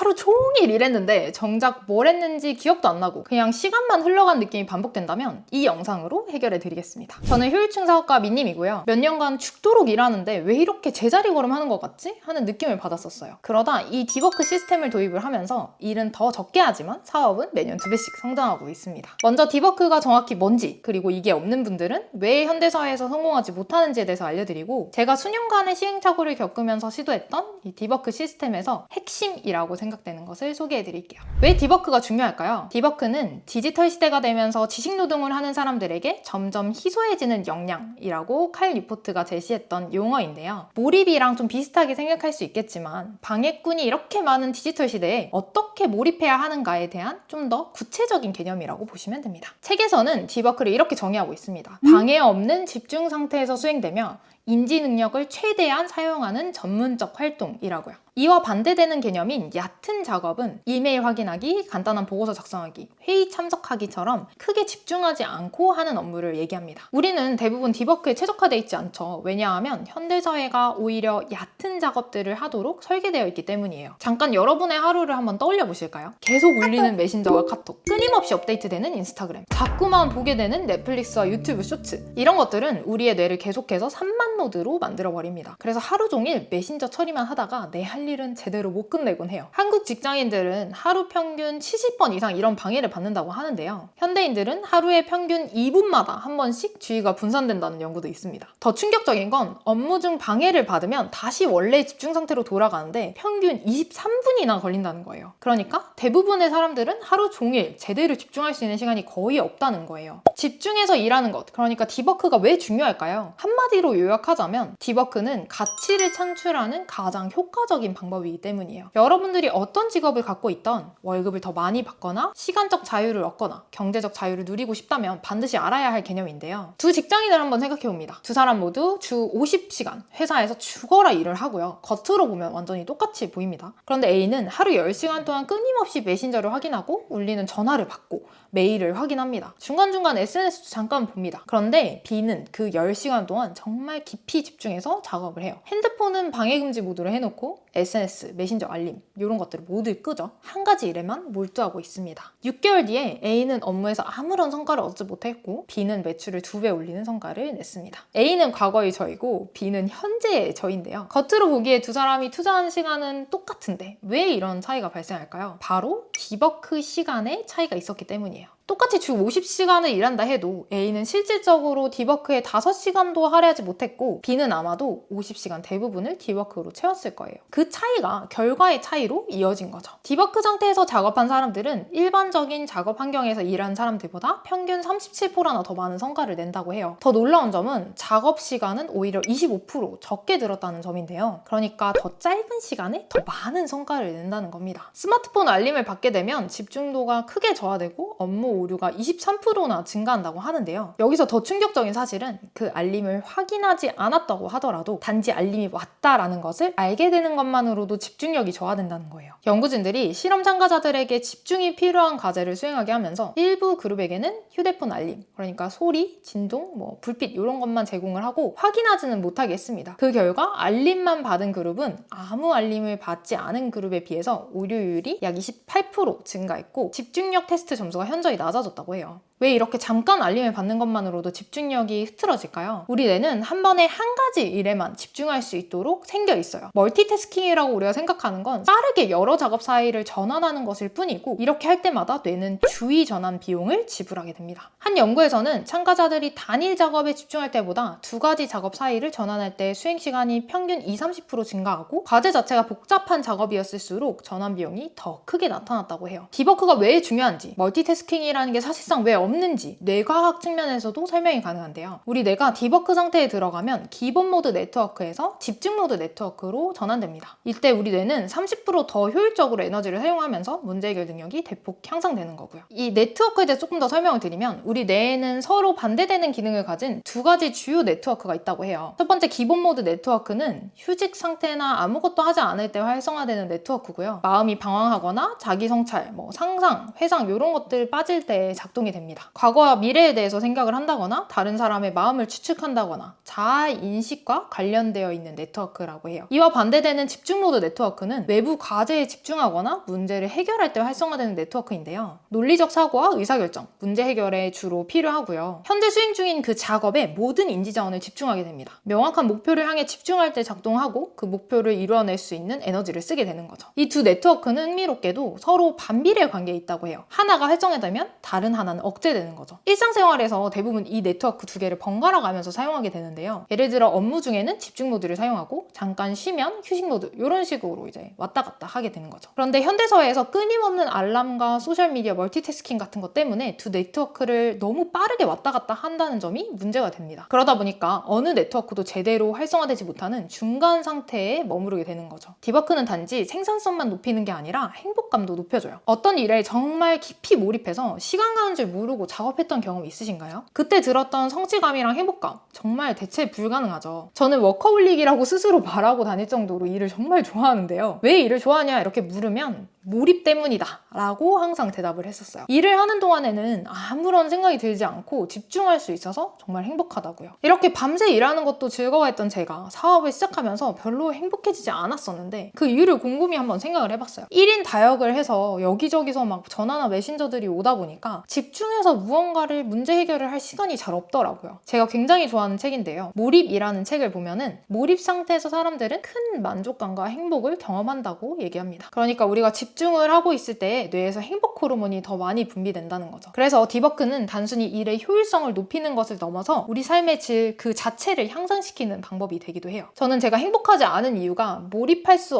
하루 종일 일했는데 정작 뭘 했는지 기억도 안 나고 그냥 시간만 흘러간 느낌이 반복된다면 이 영상으로 해결해 드리겠습니다. 저는 효율충 사업가 민님이고요. 몇 년간 죽도록 일하는데 왜 이렇게 제자리 걸음하는 것 같지? 하는 느낌을 받았었어요. 그러다 이 디버크 시스템을 도입을 하면서 일은 더 적게 하지만 사업은 매년 2배씩 성장하고 있습니다. 먼저 디버크가 정확히 뭔지, 그리고 이게 없는 분들은 왜 현대사회에서 성공하지 못하는지에 대해서 알려드리고, 제가 수년간의 시행착오를 겪으면서 시도했던 이 디버크 시스템에서 핵심이라고 생각되는 것을 소개해 드릴게요. 왜 디버크가 중요할까요? 디버크는 디지털 시대가 되면서 지식노동을 하는 사람들에게 점점 희소해지는 역량이라고 칼 뉴포트가 제시했던 용어인데요. 몰입이랑 좀 비슷하게 생각할 수 있겠지만 방해꾼이 이렇게 많은 디지털 시대에 어떻게 몰입해야 하는가에 대한 좀 더 구체적인 개념이라고 보시면 됩니다. 책에서는 디버크를 이렇게 정의하고 있습니다. 방해 없는 집중 상태에서 수행되며 인지 능력을 최대한 사용하는 전문적 활동이라고요. 이와 반대되는 개념인 얕은 작업은 이메일 확인하기, 간단한 보고서 작성하기, 회의 참석하기처럼 크게 집중하지 않고 하는 업무를 얘기합니다. 우리는 대부분 디버크에 최적화되어 있지 않죠. 왜냐하면 현대사회가 오히려 얕은 작업들을 하도록 설계되어 있기 때문이에요. 잠깐 여러분의 하루를 한번 떠올려 보실까요? 계속 울리는 메신저와 카톡, 끊임없이 업데이트되는 인스타그램, 자꾸만 보게 되는 넷플릭스와 유튜브 쇼츠, 이런 것들은 우리의 뇌를 계속해서 산만 모드로 만들어버립니다. 그래서 하루 종일 메신저 처리만 하다가 내 할 일은 제대로 못 끝내곤 해요. 한국 직장인들은 하루 평균 70번 이상 이런 방해를 받는다고 하는데요. 현대인들은 하루에 평균 2분마다 한 번씩 주의가 분산된다는 연구도 있습니다. 더 충격적인 건 업무 중 방해를 받으면 다시 원래 집중 상태로 돌아가는데 평균 23분이나 걸린다는 거예요. 그러니까 대부분의 사람들은 하루 종일 제대로 집중할 수 있는 시간이 거의 없다는 거예요. 집중해서 일하는 것, 그러니까 디버크가 왜 중요할까요? 한마디로 요약하자면 디버크는 가치를 창출하는 가장 효과적인 방법이기 때문이에요. 여러분들이 어떤 직업을 갖고 있던 월급을 더 많이 받거나 시간적 자유를 얻거나 경제적 자유를 누리고 싶다면 반드시 알아야 할 개념인데요. 두 직장인을 한번 생각해 봅니다. 두 사람 모두 주 50시간 회사에서 죽어라 일을 하고요. 겉으로 보면 완전히 똑같이 보입니다. 그런데 A는 하루 10시간 동안 끊임없이 메신저를 확인하고 울리는 전화를 받고 메일을 확인합니다. 중간중간 SNS도 잠깐 봅니다. 그런데 B는 그 10시간 동안 정말 깊이 집중해서 작업을 해요. 핸드폰은 방해금지 모드로 해놓고 SNS, 메신저 알림 이런 것들을 모두 끄죠. 한 가지 일에만 몰두하고 있습니다. 6개월 뒤에 A는 업무에서 아무런 성과를 얻지 못했고 B는 매출을 2배 올리는 성과를 냈습니다. A는 과거의 저이고 B는 현재의 저인데요. 겉으로 보기에 두 사람이 투자한 시간은 똑같은데 왜 이런 차이가 발생할까요? 바로 디버크 시간의 차이가 있었기 때문이에요. 똑같이 주 50시간을 일한다 해도 A는 실질적으로 디버크에 5시간도 할애하지 못했고 B는 아마도 50시간 대부분을 디버크로 채웠을 거예요. 그 차이가 결과의 차이로 이어진 거죠. 디버크 상태에서 작업한 사람들은 일반적인 작업 환경에서 일한 사람들보다 평균 37%나 더 많은 성과를 낸다고 해요. 더 놀라운 점은 작업 시간은 오히려 25% 적게 들었다는 점인데요. 그러니까 더 짧은 시간에 더 많은 성과를 낸다는 겁니다. 스마트폰 알림을 받게 되면 집중도가 크게 저하되고 업무 오류가 23%나 증가한다고 하는데요. 여기서 더 충격적인 사실은 그 알림을 확인하지 않았다고 하더라도 단지 알림이 왔다라는 것을 알게 되는 것만으로도 집중력이 저하된다는 거예요. 연구진들이 실험 참가자들에게 집중이 필요한 과제를 수행하게 하면서 일부 그룹에게는 휴대폰 알림, 그러니까 소리, 진동, 불빛 이런 것만 제공을 하고 확인하지는 못하게 했습니다. 그 결과 알림만 받은 그룹은 아무 알림을 받지 않은 그룹에 비해서 오류율이 약 28% 증가했고 집중력 테스트 점수가 현저히 낮아졌다고 해요. 왜 이렇게 잠깐 알림을 받는 것만으로도 집중력이 흐트러질까요? 우리 뇌는 한 번에 한 가지 일에만 집중할 수 있도록 생겨 있어요. 멀티태스킹이라고 우리가 생각하는 건 빠르게 여러 작업 사이를 전환하는 것일 뿐이고 이렇게 할 때마다 뇌는 주의 전환 비용을 지불하게 됩니다. 한 연구에서는 참가자들이 단일 작업에 집중할 때보다 두 가지 작업 사이를 전환할 때 수행 시간이 평균 20-30% 증가하고 과제 자체가 복잡한 작업이었을수록 전환 비용이 더 크게 나타났다고 해요. 디버크가 왜 중요한지, 멀티태스킹이라는 게 사실상 왜 없는지 뇌과학 측면에서도 설명이 가능한데요. 우리 뇌가 디버크 상태에 들어가면 기본 모드 네트워크에서 집중 모드 네트워크로 전환됩니다. 이때 우리 뇌는 30%더 효율적으로 에너지를 사용하면서 문제 해결 능력이 대폭 향상되는 거고요. 이 네트워크에 대해 조금 더 설명을 드리면 우리 뇌에는 서로 반대되는 기능을 가진 두 가지 주요 네트워크가 있다고 해요. 첫 번째 기본 모드 네트워크는 휴직 상태나 아무것도 하지 않을 때 활성화되는 네트워크고요. 마음이 방황하거나 자기 성찰, 상상, 회상 이런 것들 빠질 때 작동이 됩니다. 네트워크입니다. 과거와 미래에 대해서 생각을 한다거나 다른 사람의 마음을 추측한다거나 자아 인식과 관련되어 있는 네트워크라고 해요. 이와 반대되는 집중 모드 네트워크는 외부 과제에 집중하거나 문제를 해결할 때 활성화되는 네트워크인데요. 논리적 사고와 의사결정, 문제 해결에 주로 필요하고요. 현재 수행 중인 그 작업에 모든 인지자원을 집중하게 됩니다. 명확한 목표를 향해 집중할 때 작동하고 그 목표를 이루어낼 수 있는 에너지를 쓰게 되는 거죠. 이 두 네트워크는 흥미롭게도 서로 반비례 관계에 있다고 해요. 하나가 활성화되면 다른 하나는 억제되는 거죠. 일상생활에서 대부분 이 네트워크 두 개를 번갈아 가면서 사용하게 되는데요. 예를 들어 업무 중에는 집중 모드를 사용하고 잠깐 쉬면 휴식 모드 이런 식으로 이제 왔다 갔다 하게 되는 거죠. 그런데 현대사회에서 끊임없는 알람과 소셜미디어 멀티태스킹 같은 것 때문에 두 네트워크를 너무 빠르게 왔다 갔다 한다는 점이 문제가 됩니다. 그러다 보니까 어느 네트워크도 제대로 활성화되지 못하는 중간 상태에 머무르게 되는 거죠. 디버크는 단지 생산성만 높이는 게 아니라 행복감도 높여줘요. 어떤 일에 정말 깊이 몰입해서 시간 가는 줄 모르고 작업했던 경험 있으신가요? 그때 들었던 성취감이랑 행복감 정말 대체 불가능하죠. 저는 워커홀릭이라고 스스로 말하고 다닐 정도로 일을 정말 좋아하는데요. 왜 일을 좋아하냐 이렇게 물으면 몰입 때문이다 라고 항상 대답을 했었어요. 일을 하는 동안에는 아무런 생각이 들지 않고 집중할 수 있어서 정말 행복하다고요. 이렇게 밤새 일하는 것도 즐거워했던 제가 사업을 시작하면서 별로 행복해지지 않았었는데 그 이유를 곰곰이 한번 생각을 해봤어요. 1인 다역을 해서 여기저기서 막 전화나 메신저들이 오다 보니까 집중해서 무언가를 문제 해결을 할 시간이 잘 없더라고요. 제가 굉장히 좋아하는 책인데요. 몰입이라는 책을 보면은 몰입 상태에서 사람들은 큰 만족감과 행복을 경험한다고 얘기합니다. 그러니까 우리가 집중을 하고 있을 때 뇌에서 행복 호르몬이 더 많이 분비된다는 거죠. 그래서 디버크는 단순히 일의 효율성을 높이는 것을 넘어서 우리 삶의 질 그 자체를 향상시키는 방법이 되기도 해요. 저는 제가 행복하지 않은 이유가 몰입할 수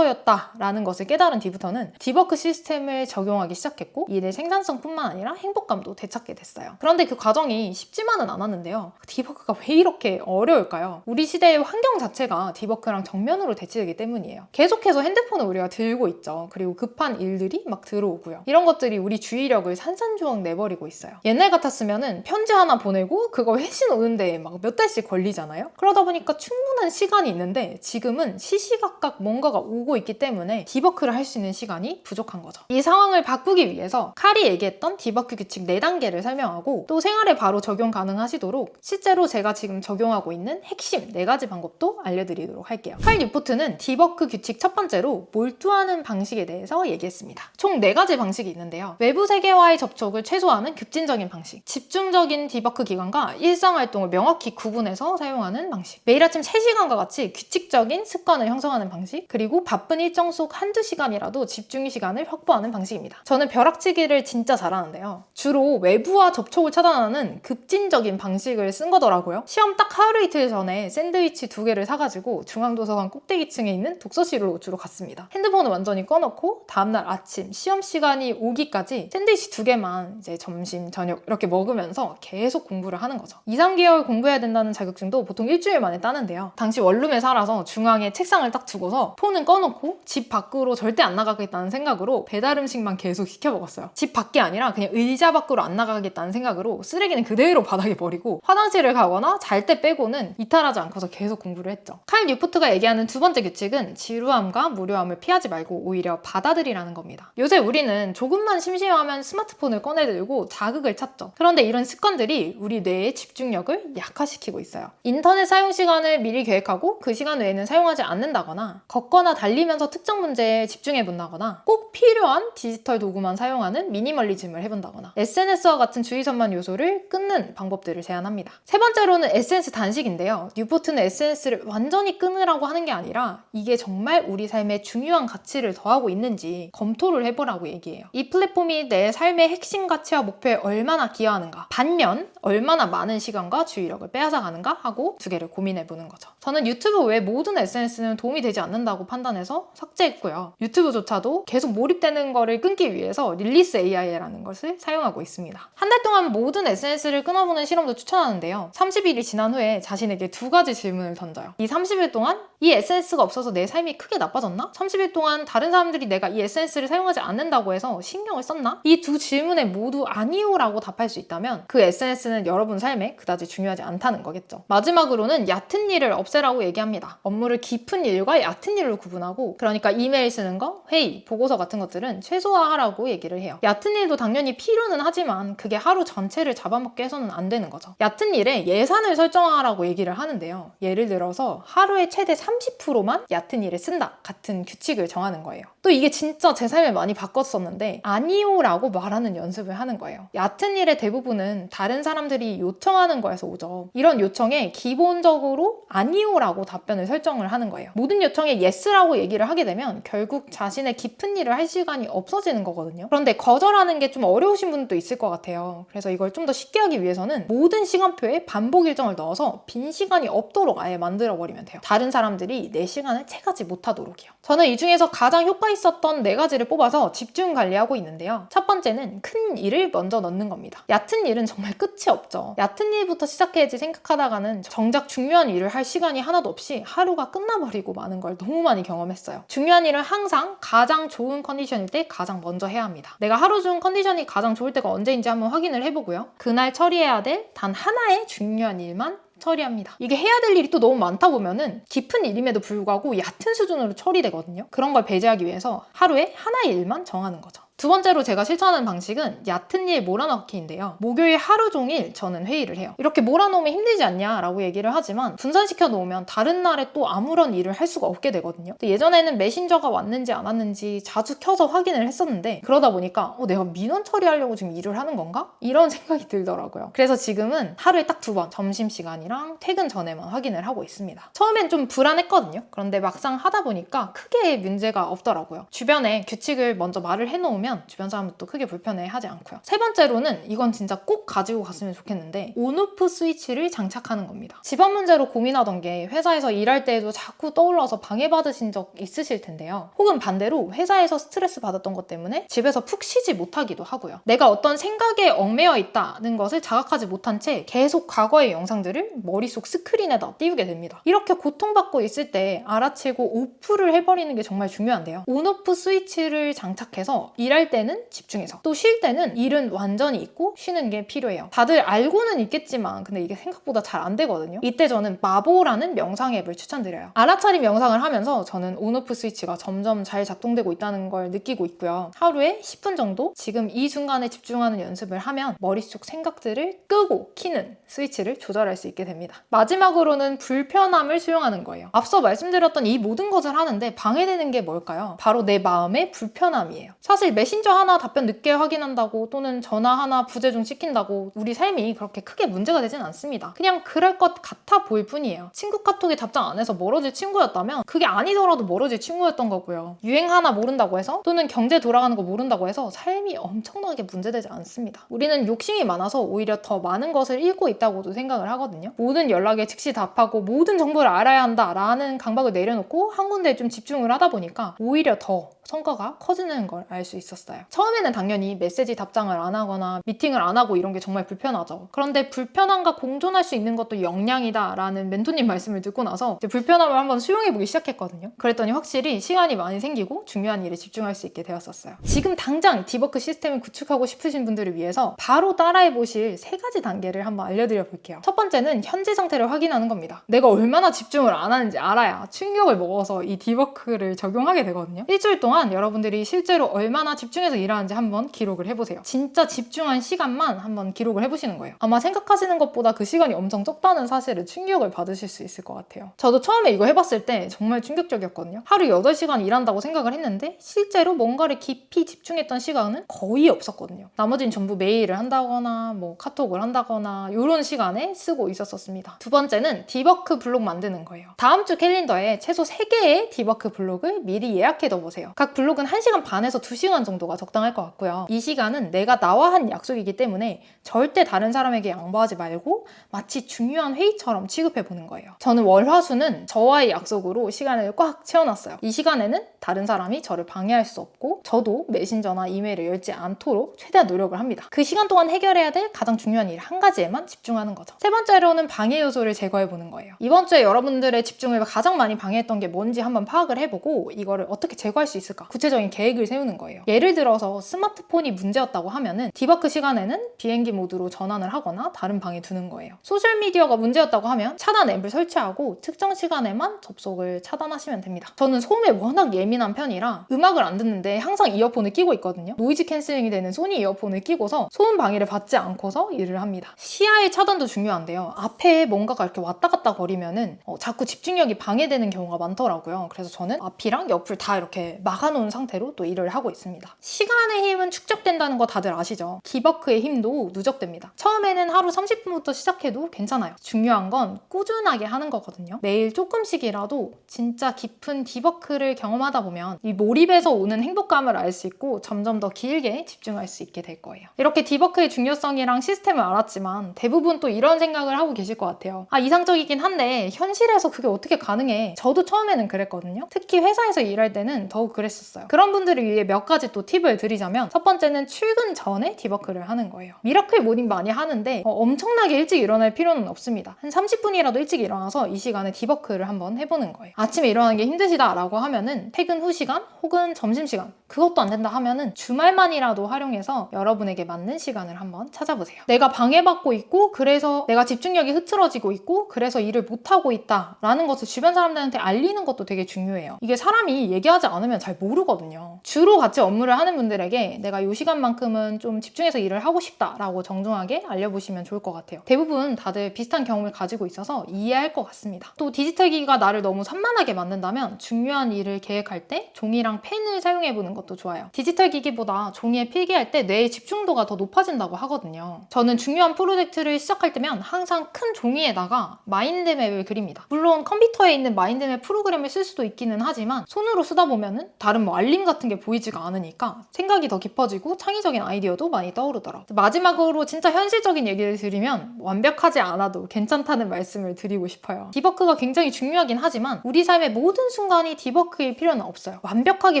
없어서였다라는 것을 깨달은 뒤부터는 디버크 시스템을 적용하기 시작했고 일의 생산성뿐만 아니라 행복감도 되찾게 됐어요. 그런데 그 과정이 쉽지만은 않았는데요. 디버크가 왜 이렇게 어려울까요? 우리 시대의 환경 자체가 디버크랑 정면으로 대치되기 때문이에요. 계속해서 핸드폰을 우리가 들고 있죠. 그리고 급한 일들이 막 들어오고요. 이런 것들이 우리 주의력을 산산조각 내버리고 있어요. 옛날 같았으면은 편지 하나 보내고 그거 회신 오는데 막 몇 달씩 걸리잖아요. 그러다 보니까 충분한 시간이 있는데 지금은 시시각각 뭔가가 오고 있기 때문에 디버크를 할 수 있는 시간이 부족한 거죠. 이 상황을 바꾸기 위해서 칼이 얘기했던 디버크 규칙 4단계를 설명하고 또 생활에 바로 적용 가능하시도록 실제로 제가 지금 적용하고 있는 핵심 4가지 방법도 알려드리도록 할게요. 칼 뉴포트는 디버크 규칙 첫 번째로 몰두하는 방식에 대해서 얘기했습니다. 총 4가지 방식이 있는데요. 외부 세계와의 접촉을 최소화하는 급진적인 방식, 집중적인 디버크 기간과 일상활동을 명확히 구분해서 사용하는 방식, 매일 아침 3시간과 같이 규칙적인 습관을 형성하는 방식, 그리고 바쁜 일정 속 한두 시간이라도 집중 시간을 확보하는 방식입니다. 저는 벼락치기를 진짜 잘하는데요. 주로 외부와 접촉을 차단하는 급진적인 방식을 쓴 거더라고요. 시험 딱 하루 이틀 전에 샌드위치 2개를 사가지고 중앙도서관 꼭대기층에 있는 독서실로 주로 갔습니다. 핸드폰을 완전히 꺼놓고 다음날 아침 시험 시간이 오기까지 샌드위치 2개만 이제 점심, 저녁 이렇게 먹으면서 계속 공부를 하는 거죠. 2, 3개월 공부해야 된다는 자격증도 보통 일주일 만에 따는데요. 당시 원룸에 살아서 중앙에 책상을 딱 두고서 폰은 꺼놓고 집 밖으로 절대 안 나가겠다는 생각으로 배달 음식만 계속 시켜 먹었어요. 집 밖이 아니라 그냥 의자 밖으로 안 나가겠다는 생각으로 쓰레기는 그대로 바닥에 버리고 화장실을 가거나 잘 때 빼고는 이탈하지 않고서 계속 공부를 했죠. 칼 뉴포트가 얘기하는 두 번째 규칙은 지루함과 무료함을 피하지 말고 오히려 받아들이라는 겁니다. 요새 우리는 조금만 심심하면 스마트폰을 꺼내들고 자극을 찾죠. 그런데 이런 습관들이 우리 뇌의 집중력을 약화시키고 있어요. 인터넷 사용 시간을 미리 계획하고 그 시간 외에는 사용하지 않는다거나 걷거나 달리면서 특정 문제에 집중해 본다거나 꼭 필요한 디지털 도구만 사용하는 미니멀리즘을 해본다거나 SNS와 같은 주의산만 요소를 끊는 방법들을 제안합니다. 세 번째로는 SNS 단식인데요. 뉴포트는 SNS를 완전히 끊으라고 하는 게 아니라 이게 정말 우리 삶에 중요한 가치를 더하고 있는지 검토를 해보라고 얘기해요. 이 플랫폼이 내 삶의 핵심 가치와 목표에 얼마나 기여하는가, 반면 얼마나 많은 시간과 주의력을 빼앗아가는가 하고 두 개를 고민해보는 거죠. 저는 유튜브 외 모든 SNS는 도움이 되지 않는다고 판단해서 삭제했고요. 유튜브조차도 계속 몰입되는 거를 끊기 위해서 릴리스 AI라는 것을 사용하고 있습니다. 한 달 동안 모든 SNS를 끊어보는 실험도 추천하는데요. 30일이 지난 후에 자신에게 2가지 질문을 던져요. 이 30일 동안 이 SNS가 없어서 내 삶이 크게 나빠졌나? 30일 동안 다른 사람들이 내가 이 SNS를 사용하지 않는다고 해서 신경을 썼나? 이 두 질문에 모두 아니요라고 답할 수 있다면 그 SNS는 여러분 삶에 그다지 중요하지 않다는 거겠죠. 마지막으로는 얕은 일을 없애라고 얘기합니다. 업무를 깊은 일과 얕은 일로 구분하고, 그러니까 이메일 쓰는 거, 회의, 보고서 같은 것들은 최소화하라고 얘기를 해요. 얕은 일도 당연히 필요는 하지만 하지만 그게 하루 전체를 잡아먹게 해서는 안 되는 거죠. 얕은 일에 예산을 설정하라고 얘기를 하는데요. 예를 들어서 하루에 최대 30%만 얕은 일에 쓴다 같은 규칙을 정하는 거예요. 또 이게 진짜 제 삶을 많이 바꿨었는데 아니요 라고 말하는 연습을 하는 거예요. 얕은 일의 대부분은 다른 사람들이 요청하는 거에서 오죠. 이런 요청에 기본적으로 아니요 라고 답변을 설정을 하는 거예요. 모든 요청에 yes라고 얘기를 하게 되면 결국 자신의 깊은 일을 할 시간이 없어지는 거거든요. 그런데 거절하는 게 좀 어려우신 분도 있을 것 같아요. 그래서 이걸 좀 더 쉽게 하기 위해서는 모든 시간표에 반복 일정을 넣어서 빈 시간이 없도록 아예 만들어버리면 돼요. 다른 사람들이 내 시간을 채가지 못하도록이요. 저는 이 중에서 가장 효과 있었던 4가지를 뽑아서 집중 관리하고 있는데요. 첫 번째는 큰 일을 먼저 넣는 겁니다. 얕은 일은 정말 끝이 없죠. 얕은 일부터 시작해야지 생각하다가는 정작 중요한 일을 할 시간이 하나도 없이 하루가 끝나버리고 마는 걸 너무 많이 경험했어요. 중요한 일은 항상 가장 좋은 컨디션일 때 가장 먼저 해야 합니다. 내가 하루 중 컨디션이 가장 좋을 때가 언제인지 한번 확인을 해보고요. 그날 처리해야 될 단 하나의 중요한 일만 처리합니다. 이게 해야 될 일이 또 너무 많다 보면은 깊은 일임에도 불구하고 얕은 수준으로 처리되거든요. 그런 걸 배제하기 위해서 하루에 하나의 일만 정하는 거죠. 두 번째로 제가 실천하는 방식은 얕은 일 몰아넣기인데요. 목요일 하루 종일 저는 회의를 해요. 이렇게 몰아놓으면 힘들지 않냐 라고 얘기를 하지만 분산시켜 놓으면 다른 날에 또 아무런 일을 할 수가 없게 되거든요. 예전에는 메신저가 왔는지 안 왔는지 자주 켜서 확인을 했었는데 그러다 보니까 내가 민원 처리하려고 지금 일을 하는 건가? 이런 생각이 들더라고요. 그래서 지금은 하루에 딱 2번 점심시간이랑 퇴근 전에만 확인을 하고 있습니다. 처음엔 좀 불안했거든요. 그런데 막상 하다 보니까 크게 문제가 없더라고요. 주변에 규칙을 먼저 말을 해놓으면 주변 사람도 크게 불편해하지 않고요. 세 번째로는 이건 진짜 꼭 가지고 갔으면 좋겠는데 온오프 스위치를 장착하는 겁니다. 집안 문제로 고민하던 게 회사에서 일할 때에도 자꾸 떠올라서 방해받으신 적 있으실 텐데요. 혹은 반대로 회사에서 스트레스 받았던 것 때문에 집에서 푹 쉬지 못하기도 하고요. 내가 어떤 생각에 얽매여 있다는 것을 자각하지 못한 채 계속 과거의 영상들을 머릿속 스크린에다 띄우게 됩니다. 이렇게 고통받고 있을 때 알아채고 오프를 해버리는 게 정말 중요한데요. 온오프 스위치를 장착해서 일할 때는 집중해서 또 쉴 때는 일은 완전히 잊고 쉬는 게 필요해요. 다들 알고는 있겠지만 근데 이게 생각보다 잘 안 되거든요. 이때 저는 마보라는 명상 앱을 추천드려요. 알아차림 명상을 하면서 저는 온오프 스위치가 점점 잘 작동되고 있다는 걸 느끼고 있고요. 하루에 10분 정도 지금 이 순간에 집중하는 연습을 하면 머릿속 생각들을 끄고 키는 스위치를 조절할 수 있게 됩니다. 마지막으로는 불편함을 수용하는 거예요. 앞서 말씀드렸던 이 모든 것을 하는데 방해되는 게 뭘까요? 바로 내 마음의 불편함이에요. 사실 메신저 하나 답변 늦게 확인한다고 또는 전화 하나 부재중 시킨다고 우리 삶이 그렇게 크게 문제가 되진 않습니다. 그냥 그럴 것 같아 보일 뿐이에요. 친구 카톡에 답장 안 해서 멀어질 친구였다면 그게 아니더라도 멀어질 친구였던 거고요. 유행 하나 모른다고 해서 또는 경제 돌아가는 거 모른다고 해서 삶이 엄청나게 문제되지 않습니다. 우리는 욕심이 많아서 오히려 더 많은 것을 잃고 있다고도 생각을 하거든요. 모든 연락에 즉시 답하고 모든 정보를 알아야 한다라는 강박을 내려놓고 한 군데에 좀 집중을 하다 보니까 오히려 더 성과가 커지는 걸 알 수 있었어요. 처음에는 당연히 메시지 답장을 안 하거나 미팅을 안 하고 이런 게 정말 불편하죠. 그런데 불편함과 공존할 수 있는 것도 역량이다 라는 멘토님 말씀을 듣고 나서 이제 불편함을 한번 수용해보기 시작했거든요. 그랬더니 확실히 시간이 많이 생기고 중요한 일에 집중할 수 있게 되었었어요. 지금 당장 디버크 시스템을 구축하고 싶으신 분들을 위해서 바로 따라해보실 3가지 단계를 한번 알려드려 볼게요. 첫 번째는 현재 상태를 확인하는 겁니다. 내가 얼마나 집중을 안 하는지 알아야 충격을 먹어서 이 디버크를 적용하게 되거든요. 일주일 동안 여러분들이 실제로 얼마나 집중해서 일하는지 한번 기록을 해보세요. 진짜 집중한 시간만 한번 기록을 해보시는 거예요. 아마 생각하시는 것보다 그 시간이 엄청 적다는 사실에 충격을 받으실 수 있을 것 같아요. 저도 처음에 이거 해봤을 때 정말 충격적이었거든요. 하루 8시간 일한다고 생각을 했는데 실제로 뭔가를 깊이 집중했던 시간은 거의 없었거든요. 나머지는 전부 메일을 한다거나 뭐 카톡을 한다거나 이런 시간에 쓰고 있었습니다. 두 번째는 디버크 블록 만드는 거예요. 다음 주 캘린더에 최소 3개의 디버크 블록을 미리 예약해둬보세요. 각 블록은 1시간 반에서 2시간 정도가 적당할 것 같고요. 이 시간은 내가 나와 한 약속이기 때문에 절대 다른 사람에게 양보하지 말고 마치 중요한 회의처럼 취급해보는 거예요. 저는 월화수는 저와의 약속으로 시간을 꽉 채워놨어요. 이 시간에는 다른 사람이 저를 방해할 수 없고 저도 메신저나 이메일을 열지 않도록 최대한 노력을 합니다. 그 시간 동안 해결해야 될 가장 중요한 일 한 가지에만 집중하는 거죠. 세 번째로는 방해 요소를 제거해보는 거예요. 이번 주에 여러분들의 집중을 가장 많이 방해했던 게 뭔지 한번 파악을 해보고 이거를 어떻게 제거할 수 있을까? 구체적인 계획을 세우는 거예요. 예를 예를 들어서 스마트폰이 문제였다고 하면은 디버크 시간에는 비행기 모드로 전환을 하거나 다른 방에 두는 거예요. 소셜미디어가 문제였다고 하면 차단 앱을 설치하고 특정 시간에만 접속을 차단하시면 됩니다. 저는 소음에 워낙 예민한 편이라 음악을 안 듣는데 항상 이어폰을 끼고 있거든요. 노이즈 캔슬링이 되는 소니 이어폰을 끼고서 소음 방해를 받지 않고서 일을 합니다. 시야의 차단도 중요한데요. 앞에 뭔가가 이렇게 왔다 갔다 거리면은 자꾸 집중력이 방해되는 경우가 많더라고요. 그래서 저는 앞이랑 옆을 다 이렇게 막아놓은 상태로 또 일을 하고 있습니다. 시간의 힘은 축적된다는 거 다들 아시죠? 디버크의 힘도 누적됩니다. 처음에는 하루 30분부터 시작해도 괜찮아요. 중요한 건 꾸준하게 하는 거거든요. 매일 조금씩이라도 진짜 깊은 디버크를 경험하다 보면 이 몰입에서 오는 행복감을 알 수 있고 점점 더 길게 집중할 수 있게 될 거예요. 이렇게 디버크의 중요성이랑 시스템을 알았지만 대부분 또 이런 생각을 하고 계실 것 같아요. 이상적이긴 한데 현실에서 그게 어떻게 가능해? 저도 처음에는 그랬거든요. 특히 회사에서 일할 때는 더욱 그랬었어요. 그런 분들을 위해 몇 가지 또 팁을 드리자면 첫 번째는 출근 전에 디버크를 하는 거예요. 미라클 모닝 많이 하는데 엄청나게 일찍 일어날 필요는 없습니다. 한 30분이라도 일찍 일어나서 이 시간에 디버크를 한번 해보는 거예요. 아침에 일어나는 게 힘드시다라고 하면은 퇴근 후 시간 혹은 점심시간 그것도 안 된다 하면은 주말만이라도 활용해서 여러분에게 맞는 시간을 한번 찾아보세요. 내가 방해받고 있고 그래서 내가 집중력이 흐트러지고 있고 그래서 일을 못하고 있다라는 것을 주변 사람들한테 알리는 것도 되게 중요해요. 이게 사람이 얘기하지 않으면 잘 모르거든요. 주로 같이 업무를 하는 분들에게 내가 이 시간만큼은 좀 집중해서 일을 하고 싶다라고 정중하게 알려보시면 좋을 것 같아요. 대부분 다들 비슷한 경험을 가지고 있어서 이해할 것 같습니다. 또 디지털 기기가 나를 너무 산만하게 만든다면 중요한 일을 계획할 때 종이랑 펜을 사용해보는 것도 좋아요. 디지털 기기보다 종이에 필기할 때 뇌의 집중도가 더 높아진다고 하거든요. 저는 중요한 프로젝트를 시작할 때면 항상 큰 종이에다가 마인드맵을 그립니다. 물론 컴퓨터에 있는 마인드맵 프로그램을 쓸 수도 있기는 하지만 손으로 쓰다 보면은 다른 알림 같은 게 보이지가 않으니까 생각이 더 깊어지고 창의적인 아이디어도 많이 떠오르더라고요. 마지막으로 진짜 현실적인 얘기를 드리면 완벽하지 않아도 괜찮다는 말씀을 드리고 싶어요. 디버크가 굉장히 중요하긴 하지만 우리 삶의 모든 순간이 디버크일 필요는 없어요. 완벽하게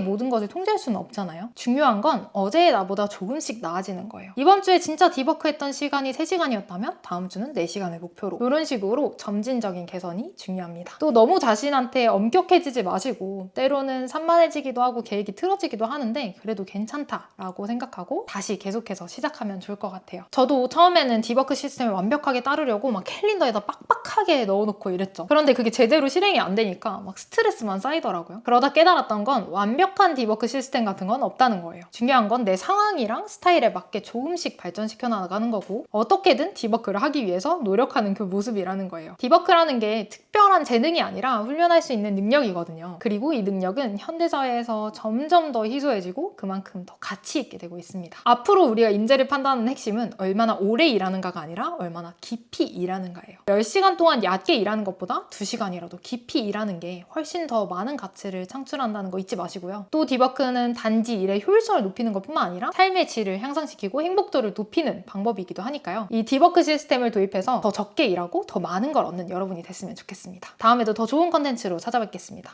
모든 것을 통제할 수는 없잖아요. 중요한 건 어제의 나보다 조금씩 나아지는 거예요. 이번 주에 진짜 디버크했던 시간이 3시간이었다면 다음 주는 4시간을 목표로 이런 식으로 점진적인 개선이 중요합니다. 또 너무 자신한테 엄격해지지 마시고 때로는 산만해지기도 하고 계획이 틀어지기도 하는데 그래도 괜찮다라고 생각하고 다시 계속해서 시작하면 좋을 것 같아요. 저도 처음에는 디버크 시스템을 완벽하게 따르려고 막 캘린더에다 빡빡하게 넣어놓고 이랬죠. 그런데 그게 제대로 실행이 안 되니까 막 스트레스만 쌓이더라고요. 그러다 깨달았던 건 완벽한 디버크 시스템 같은 건 없다는 거예요. 중요한 건 내 상황이랑 스타일에 맞게 조금씩 발전시켜 나가는 거고 어떻게든 디버크를 하기 위해서 노력하는 그 모습이라는 거예요. 디버크라는 게 특별한 재능이 아니라 훈련할 수 있는 능력이거든요. 그리고 이 능력은 현대사회에서 점점 더 희소해지고 그만큼 더 가치 있게 되고 있습니다. 앞으로 우리가 인재를 판단하는 핵심은 얼마나 오래 일하는가가 아니라 얼마나 깊이 일하는가예요. 10시간 동안 얕게 일하는 것보다 2시간이라도 깊이 일하는 게 훨씬 더 많은 가치를 창출한다는 거 잊지 마시고요. 또 디버크는 단지 일의 효율성을 높이는 것뿐만 아니라 삶의 질을 향상시키고 행복도를 높이는 방법이기도 하니까요. 이 디버크 시스템을 도입해서 더 적게 일하고 더 많은 걸 얻는 여러분이 됐으면 좋겠습니다. 다음에도 더 좋은 컨텐츠로 찾아뵙겠습니다.